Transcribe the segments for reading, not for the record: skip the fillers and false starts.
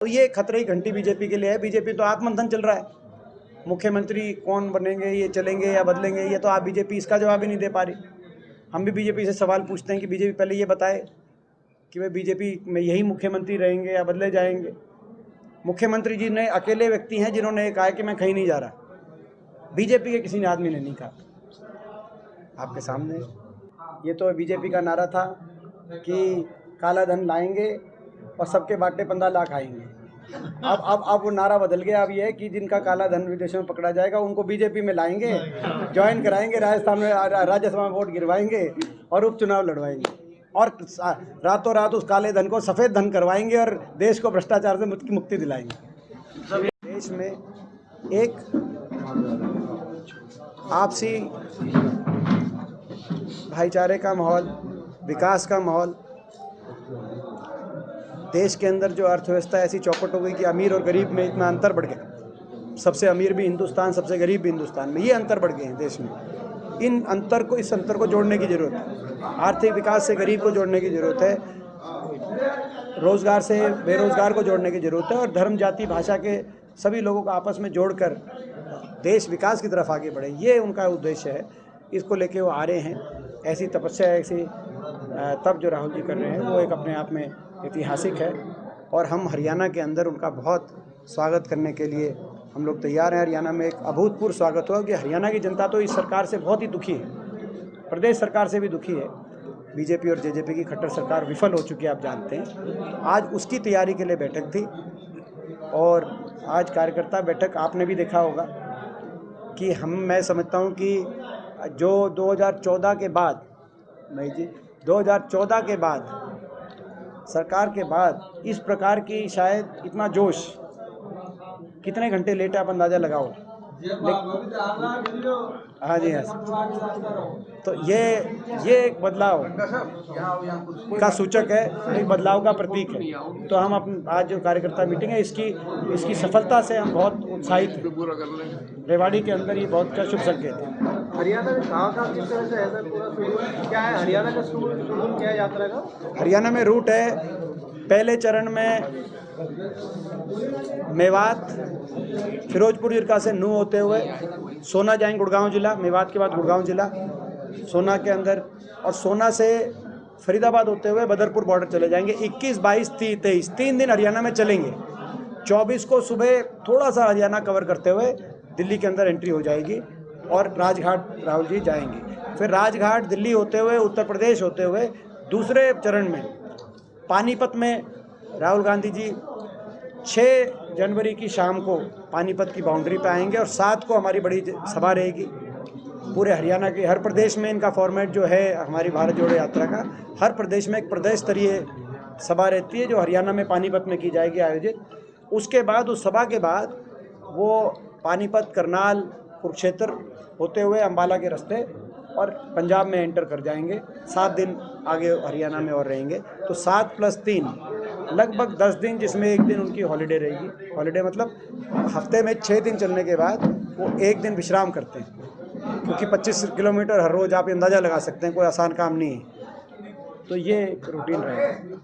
तो ये खतरे की घंटी बीजेपी के लिए है। बीजेपी तो आत्ममंथन चल रहा है, मुख्यमंत्री कौन बनेंगे, ये चलेंगे या बदलेंगे, ये तो आप बीजेपी इसका जवाब ही नहीं दे पा रही। हम भी बीजेपी से सवाल पूछते हैं कि बीजेपी पहले ये बताए कि वे बीजेपी में यही मुख्यमंत्री रहेंगे या बदले जाएंगे। मुख्यमंत्री जी ने अकेले व्यक्ति हैं जिन्होंने कहा कि मैं कहीं नहीं जा रहा। बीजेपी के किसी आदमी ने नहीं कहा। आपके सामने ये तो बीजेपी का नारा था कि काला धन लाएंगे और सबके बाटे 15 लाख आएंगे। अब वो नारा बदल गया। अब ये है कि जिनका काला धन विदेशों में पकड़ा जाएगा उनको बीजेपी में लाएंगे, ज्वाइन कराएंगे, राजस्थान में राज्यसभा में वोट गिरवाएंगे और उपचुनाव लड़वाएंगे और रातों रात उस काले धन को सफ़ेद धन करवाएंगे और देश को भ्रष्टाचार से मुक्ति दिलाएंगे। देश में एक आपसी भाईचारे का माहौल, विकास का माहौल, देश के अंदर जो अर्थव्यवस्था ऐसी चौपट हो गई कि अमीर और गरीब में इतना अंतर बढ़ गया। सबसे अमीर भी हिंदुस्तान, सबसे गरीब भी हिंदुस्तान में, ये अंतर बढ़ गए हैं देश में। इस अंतर को जोड़ने की ज़रूरत है। आर्थिक विकास से गरीब को जोड़ने की ज़रूरत है, रोज़गार से बेरोज़गार को जोड़ने की ज़रूरत है और धर्म, जाति, भाषा के सभी लोगों को आपस में जोड़कर देश विकास की तरफ आगे बढ़े, ये उनका उद्देश्य है। इसको लेके वो आ रहे हैं। ऐसी तपस्या, ऐसी तब जो राहुल जी कर रहे हैं वो एक अपने आप में ऐतिहासिक है और हम हरियाणा के अंदर उनका बहुत स्वागत करने के लिए हम लोग तैयार हैं। हरियाणा में एक अभूतपूर्व स्वागत हुआ कि हरियाणा की जनता तो इस सरकार से बहुत ही दुखी है, प्रदेश सरकार से भी दुखी है। बीजेपी और जेजेपी की खट्टर सरकार विफल हो चुकी है, आप जानते हैं। आज उसकी तैयारी के लिए बैठक थी और आज कार्यकर्ता बैठक आपने भी देखा होगा कि मैं समझता हूँ कि जो 2014 के बाद, नहीं जी, 2014 के बाद सरकार के बाद इस प्रकार की शायद इतना जोश कितने घंटे लेट आप अंदाज़ा लगाओ। हाँ जी, हाँ। तो ये एक बदलाव का सूचक है, एक बदलाव का प्रतीक है। तो हम आज जो कार्यकर्ता मीटिंग है इसकी सफलता से हम बहुत उत्साहित हैं। रेवाड़ी के अंदर ये बहुत का शुभ संकेत है। हरियाणा में कहाँ किस तरह से ऐसा पूरा शेड्यूल क्या है? हरियाणा का शेड्यूल क्या है यात्रा का? हरियाणा में रूट है, पहले चरण में मेवात, फिरोजपुर जिला से नू होते हुए सोना जाएंगे, गुड़गांव जिला, मेवात के बाद गुड़गांव जिला, सोना के अंदर, और सोना से फरीदाबाद होते हुए बदरपुर बॉर्डर चले जाएंगे। 21, 22, 23 3 दिन हरियाणा में चलेंगे। 24 को सुबह थोड़ा सा हरियाणा कवर करते हुए दिल्ली के अंदर एंट्री हो जाएगी और राजघाट राहुल जी जाएंगे। फिर राजघाट दिल्ली होते हुए उत्तर प्रदेश होते हुए दूसरे चरण में पानीपत में राहुल गांधी जी 6 जनवरी की शाम को पानीपत की बाउंड्री पे आएंगे और 7 को हमारी बड़ी सभा रहेगी। पूरे हरियाणा के हर प्रदेश में इनका फॉर्मेट जो है हमारी भारत जोड़ो यात्रा का, हर प्रदेश में एक प्रदेश स्तरीय सभा रहती है जो हरियाणा में पानीपत में की जाएगी आयोजित। उसके बाद उस सभा के बाद वो पानीपत, करनाल, कुरुक्षेत्र होते हुए अम्बाला के रास्ते और पंजाब में एंटर कर जाएंगे। 7 दिन आगे हरियाणा में और रहेंगे। तो 7 + 3 लगभग 10 दिन, जिसमें 1 दिन उनकी हॉलीडे रहेगी। हॉलीडे मतलब हफ्ते में 6 दिन चलने के बाद वो 1 दिन विश्राम करते हैं, क्योंकि 25 किलोमीटर हर रोज़, आप अंदाज़ा लगा सकते हैं, कोई आसान काम नहीं है। तो ये एक रूटीन रहेगा।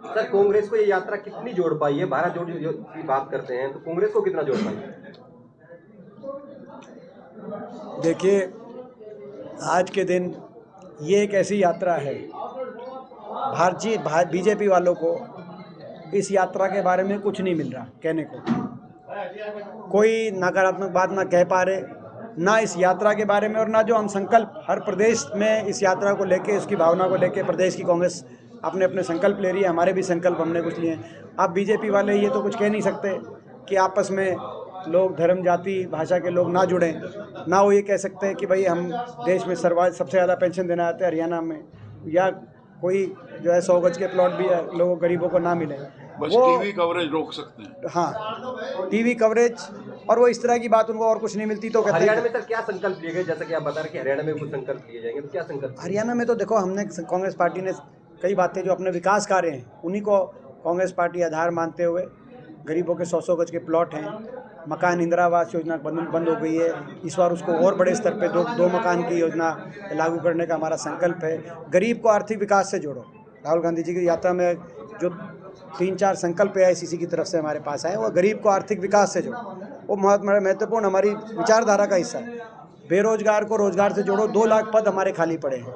सर, कांग्रेस को ये यात्रा कितनी जोड़ पाई है? भारत जोड़ो की बात करते हैं तो कांग्रेस को कितना जोड़ पाई है? देखिए, आज के दिन ये एक ऐसी यात्रा है, बीजेपी वालों को इस यात्रा के बारे में कुछ नहीं मिल रहा कहने को। कोई नकारात्मक बात ना कह पा रहे, ना इस यात्रा के बारे में, और ना जो हम संकल्प हर प्रदेश में इस यात्रा को लेके, इसकी भावना को लेके प्रदेश की कांग्रेस अपने अपने संकल्प ले रही है। हमारे भी संकल्प हमने कुछ लिए हैं। अब बीजेपी वाले ये तो कुछ कह नहीं सकते कि आपस में लोग, धर्म, जाति, भाषा के लोग ना जुड़ें, ना वो ये कह सकते हैं कि भाई हम देश में सबसे ज़्यादा पेंशन देना चाहते हैं हरियाणा में, या कोई जो है 100 गज के प्लॉट भी लोगों गरीबों को ना मिले। बस वो टीवी कवरेज रोक सकते हैं। हाँ, टीवी कवरेज, और वो इस तरह की बात, उनको और कुछ नहीं मिलती तो कहते हैं। हरियाणा में सर क्या संकल्प लिए गए? जैसा कि आप बता रहे कि हरियाणा में कुछ संकल्प लिए जाएंगे, तो क्या संकल्प? हरियाणा में तो देखो, हमने कांग्रेस पार्टी ने कई बातें जो अपने विकास कार्य हैं उन्हीं को कांग्रेस पार्टी आधार मानते हुए, गरीबों के 100 गज के प्लॉट हैं, मकान, इंदिरा आवास योजना बंद हो गई है, इस बार उसको और बड़े स्तर पे दो मकान की योजना लागू करने का हमारा संकल्प है। गरीब को आर्थिक विकास से जोड़ो। राहुल गांधी जी की यात्रा में जो 3-4 संकल्प AICC की तरफ से हमारे पास आए। वो गरीब को आर्थिक विकास से जोड़ो, वो बहुत महत्वपूर्ण हमारी विचारधारा का हिस्सा है। बेरोजगार को रोजगार से जोड़ो, 2 लाख पद हमारे खाली पड़े हैं।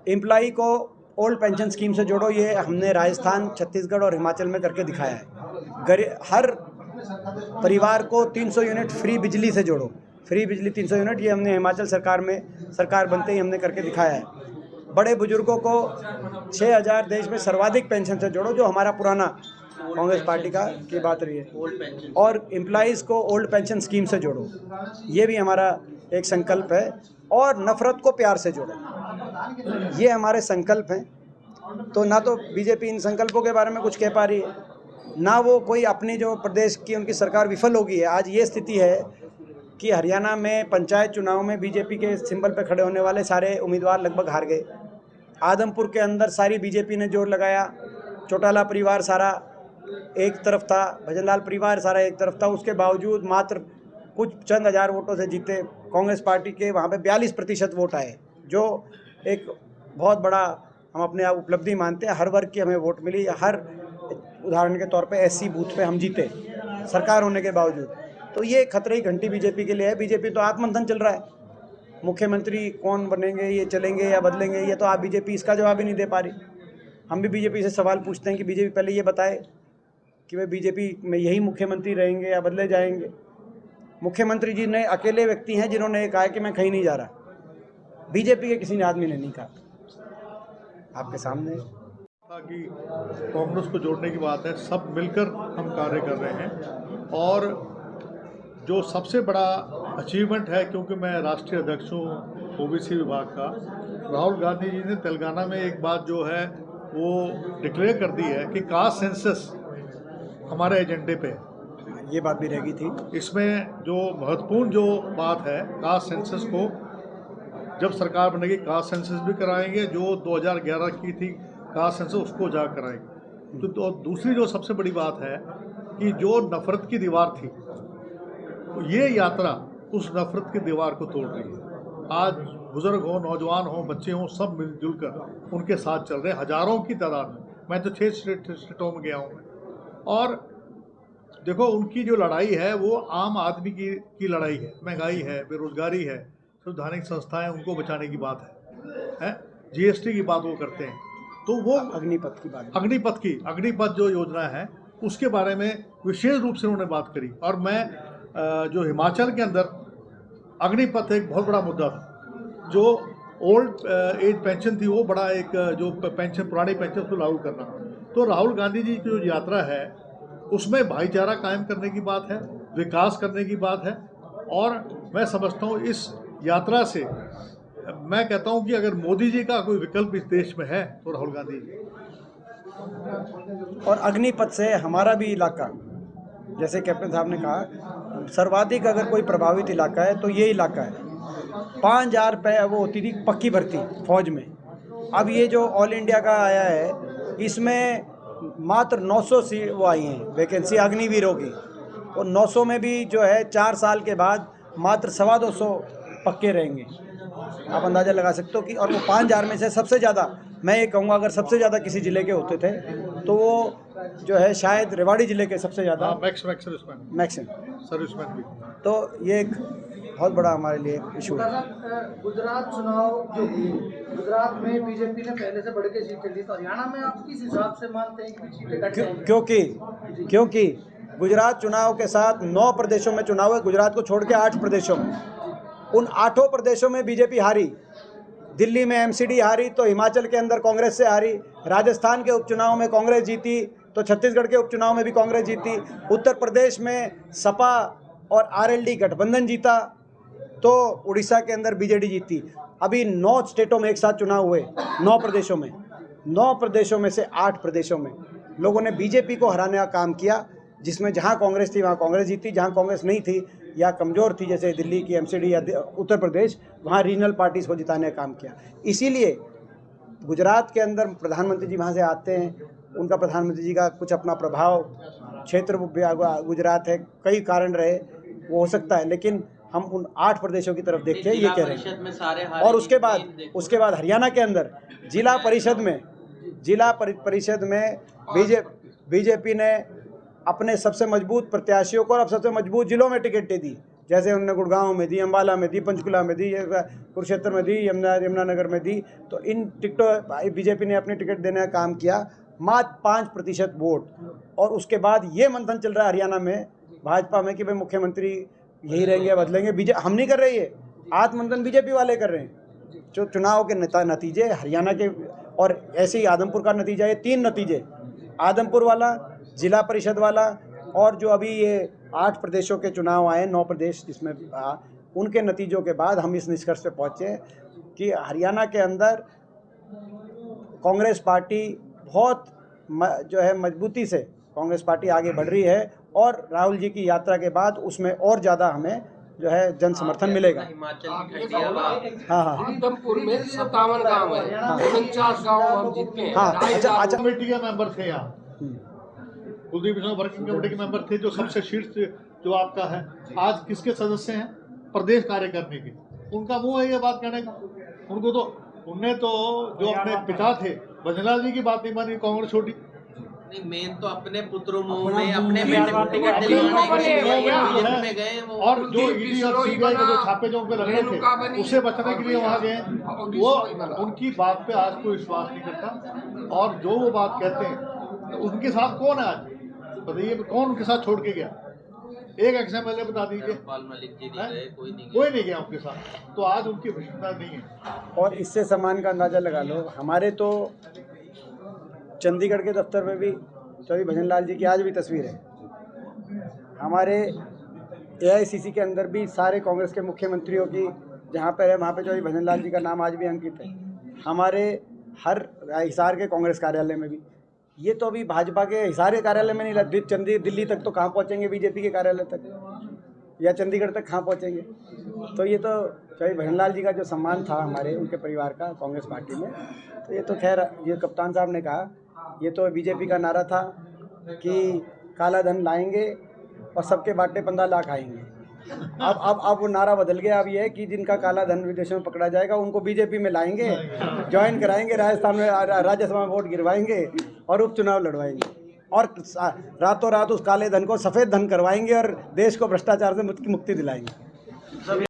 एम्प्लॉई को ओल्ड पेंशन स्कीम से जोड़ो, ये हमने राजस्थान, छत्तीसगढ़ और हिमाचल में करके दिखाया है। हर परिवार को 300 यूनिट फ्री बिजली से जोड़ो, फ्री बिजली 300 यूनिट, ये हमने हिमाचल सरकार में सरकार बनते ही हमने करके दिखाया है। बड़े बुजुर्गों को 6000 देश में सर्वाधिक पेंशन से जोड़ो, जो हमारा पुराना कांग्रेस पार्टी की बात रही है। और एम्प्लॉइज़ को ओल्ड पेंशन स्कीम से जोड़ो, ये भी हमारा एक संकल्प है। और नफ़रत को प्यार से जोड़ो, ये हमारे संकल्प हैं। तो ना तो बीजेपी इन संकल्पों के बारे में कुछ कह पा रही है, ना वो कोई अपनी जो प्रदेश की उनकी सरकार विफल हो गई है। आज ये स्थिति है कि हरियाणा में पंचायत चुनाव में बीजेपी के सिंबल पर खड़े होने वाले सारे उम्मीदवार लगभग हार गए। आदमपुर के अंदर सारी बीजेपी ने जोर लगाया, चौटाला परिवार सारा एक तरफ था, भजनलाल परिवार सारा एक तरफ था, उसके बावजूद मात्र कुछ चंद हज़ार वोटों से जीते। कांग्रेस पार्टी के वहाँ पे 42% वोट आए, जो एक बहुत बड़ा हम अपने आप उपलब्धि मानते हैं। हर वर्ग की हमें वोट मिली, हर उदाहरण के तौर पे SC बूथ पे हम जीते सरकार होने के बावजूद। तो ये खतरे की घंटी बीजेपी के लिए है। बीजेपी तो आत्ममंथन चल रहा है, मुख्यमंत्री कौन बनेंगे, ये चलेंगे या बदलेंगे, ये तो आप बीजेपी इसका जवाब ही नहीं दे पा रही। हम भी बीजेपी से सवाल पूछते हैं कि बीजेपी पहले ये बताए कि वे बीजेपी में यही मुख्यमंत्री रहेंगे या बदले जाएंगे। मुख्यमंत्री जी ने अकेले व्यक्ति हैं जिन्होंने कहा कि मैं कहीं नहीं जा रहा, बीजेपी के किसी आदमी ने नहीं कहा। आपके सामने कि कांग्रेस को जोड़ने की बात है, सब मिलकर हम कार्य कर रहे हैं। और जो सबसे बड़ा अचीवमेंट है, क्योंकि मैं राष्ट्रीय अध्यक्ष हूँ OBC विभाग का, राहुल गांधी जी ने तेलंगाना में एक बात जो है वो डिक्लेयर कर दी है कि कास्ट सेंसस हमारे एजेंडे पे, ये बात भी रहेगी थी। इसमें जो महत्वपूर्ण जो बात है, कास्ट सेंसस को जब सरकार बनेगी कास्ट सेंसस भी कराएंगे, जो 2011 की थी कास्ट सेंसस उसको जा कराएंगे। तो दूसरी जो सबसे बड़ी बात है कि जो नफरत की दीवार थी, तो ये यात्रा उस नफरत की दीवार को तोड़ रही है। आज बुजुर्ग हो, नौजवान हो, बच्चे हों, सब मिलजुल कर उनके साथ चल रहे हैं, हजारों की तादाद में। मैं तो 6 स्टेटों में गया हूँ। और देखो, उनकी जो लड़ाई है वो आम आदमी की लड़ाई है। महंगाई है, बेरोजगारी है, संवैधानिक संस्थाएं, उनको बचाने की बात है। GST की बात वो करते हैं। तो वो अग्निपथ की बात, अग्निपथ जो योजना है उसके बारे में विशेष रूप से उन्होंने बात करी। और मैं जो हिमाचल के अंदर अग्निपथ एक बहुत बड़ा मुद्दा था, जो ओल्ड एज पेंशन थी, वो बड़ा एक जो पेंशन, पुरानी पेंशन को लागू करना। तो राहुल गांधी जी की जो यात्रा है उसमें भाईचारा कायम करने की बात है, विकास करने की बात है। और मैं समझता हूँ इस यात्रा से, मैं कहता हूँ कि अगर मोदी जी का कोई विकल्प इस देश में है तो राहुल गांधी जी। और अग्निपथ से हमारा भी इलाका, जैसे कैप्टन साहब ने कहा, सर्वाधिक अगर कोई प्रभावित इलाका है तो ये इलाका है। 5000 रुपये वो होती थी पक्की भर्ती फौज में, अब ये जो ऑल इंडिया का आया है इसमें मात्र 900 सीट वो आई हैं वैकेंसी अग्निवीरों की। और 900 में भी जो है 4 साल के बाद मात्र 250 पक्के रहेंगे। आप अंदाज़ा लगा सकते हो कि, और वो 5000 में से सबसे ज़्यादा, मैं ये कहूँगा अगर सबसे ज़्यादा किसी ज़िले के होते थे तो वो जो है शायद रेवाड़ी ज़िले के सबसे ज़्यादा मैक्सिमम सर्विसमैन भी। तो ये एक बहुत बड़ा हमारे लिए इशू है। गुजरात चुनाव जो हुई, गुजरात में बीजेपी ने पहले से बढ़ के सीटें ली, तो हरियाणा में आप किस हिसाब से मानते हैं कि सीटें कट जाएंगी? क्योंकि गुजरात चुनाव के साथ 9 प्रदेशों में चुनाव है, गुजरात को छोड़ के 8 प्रदेशों में। उन 8 प्रदेशों में बीजेपी हारी। दिल्ली में MCD हारी तो हिमाचल के अंदर कांग्रेस से हारी, राजस्थान के उपचुनाव में कांग्रेस जीती तो छत्तीसगढ़ के उपचुनाव में भी कांग्रेस जीती, उत्तर प्रदेश में सपा और RLD गठबंधन जीता, तो उड़ीसा के अंदर BJD जीती। अभी 9 स्टेटों में एक साथ चुनाव हुए, 9 प्रदेशों में, 9 प्रदेशों में से 8 प्रदेशों में लोगों ने बीजेपी को हराने का काम किया, जिसमें जहां कांग्रेस थी वहां कांग्रेस जीती, जहां कांग्रेस नहीं थी या कमज़ोर थी जैसे दिल्ली की MCD या उत्तर प्रदेश, वहाँ रीजनल पार्टीज़ को जिताने का काम किया। इसीलिए गुजरात के अंदर प्रधानमंत्री जी वहाँ से आते हैं, उनका प्रधानमंत्री जी का कुछ अपना प्रभाव, क्षेत्र गुजरात है, कई कारण रहे, वो हो सकता है, लेकिन हम उन 8 प्रदेशों की तरफ देखते हैं, ये कह रहे हैं। और उसके बाद हरियाणा के अंदर जिला परिषद में बीजेपी ने अपने सबसे मजबूत प्रत्याशियों को और अब सबसे मजबूत जिलों में टिकटें दी, जैसे उन्होंने गुड़गांव में दी, अम्बाला में दी, पंचकुला में दी, कुरुक्षेत्र में दी, यमुनानगर में दी। तो इन टिकटों बीजेपी ने अपनी टिकट देने का काम किया, मात्र 5% वोट। और उसके बाद ये मंथन चल रहा है हरियाणा में भाजपा में कि भाई मुख्यमंत्री यही रहेंगे, बदलेंगे। हम नहीं कर रहे, ये आत्ममंथन बीजेपी वाले कर रहे हैं। जो चुनाव के नतीजे हरियाणा के, और ऐसे ही आदमपुर का नतीजा, ये 3 नतीजे, आदमपुर वाला, जिला परिषद वाला, और जो अभी ये 8 प्रदेशों के चुनाव आए, 9 प्रदेश जिसमें उनके नतीजों के बाद हम इस निष्कर्ष पे पहुँचे कि हरियाणा के अंदर कांग्रेस पार्टी बहुत जो है मजबूती से कांग्रेस पार्टी आगे बढ़ रही है, और राहुल जी की यात्रा के बाद उसमें और ज़्यादा हमें जो है जन समर्थन मिलेगा। हाँ हाँ आदमपुर में 57 गाँव है, 49 गाँव हम जीते हैं। हाँ, अच्छा कमेटी के मेंबर थे यहाँ, कुलदीप यादव वर्किंग कमेटी के मेंबर थे, जो सबसे शीर्ष जो आपका है। आज किसके सदस्य हैं? प्रदेश कार्य करने के। उनका मुंह है ये बात कहने का। उनको तो उनने तो जो अपने पिता थे भजनलाल जी की बात नहीं मानी, कांग्रेस छोटी। नहीं, मेन तो अपने पुत्रों मुंह में अपने बेटे को टिकट दिलवाने के लिए बीजेपी में गए वो। और जो ईडी और सीबीआई के जो छापे जो उनके रखे थे, उससे बचने के लिए वहाँ गए। वो उनकी बात पे आज कोई विश्वास नहीं करता, और जो वो बात कहते हैं उनके साथ कौन है आज बताइए? कौन उनके साथ छोड़ के गया? एक XMLA बता दीजिए। कोई नहीं गया उनके साथ, तो आज उनकी विश्वसनीयता नहीं है। और इससे सम्मान का अंदाज़ा लगा लो। हमारे तो चंडीगढ़ के दफ्तर में भी चौधरी भजनलाल जी की आज भी तस्वीर है। हमारे AICC के अंदर भी सारे कांग्रेस के मुख्यमंत्रियों की जहाँ पर है वहाँ पे चौधरी भजनलाल जी का नाम आज भी अंकित है। हमारे हर हिसार के कांग्रेस कार्यालय में भी। ये तो अभी भाजपा के हिसार के कार्यालय में नहीं, दिल्ली तक तो कहाँ पहुँचेंगे, बीजेपी के कार्यालय तक या चंडीगढ़ तक कहाँ पहुँचेंगे। तो ये तो चौधरी भजनलाल जी का जो सम्मान था हमारे उनके परिवार का कांग्रेस पार्टी में, तो ये तो खैर, ये कप्तान साहब ने कहा, ये तो बीजेपी का नारा था कि काला धन लाएंगे और सबके बाटे 15 लाख आएंगे। अब वो नारा बदल गया। अब ये है कि जिनका काला धन विदेशों में पकड़ा जाएगा उनको बीजेपी में लाएंगे, ज्वाइन कराएंगे, राजस्थान में राज्यसभा में वोट गिरवाएंगे और उपचुनाव लड़वाएंगे, और रातों रात उस काले धन को सफ़ेद धन करवाएंगे और देश को भ्रष्टाचार से मुक्ति दिलाएंगे।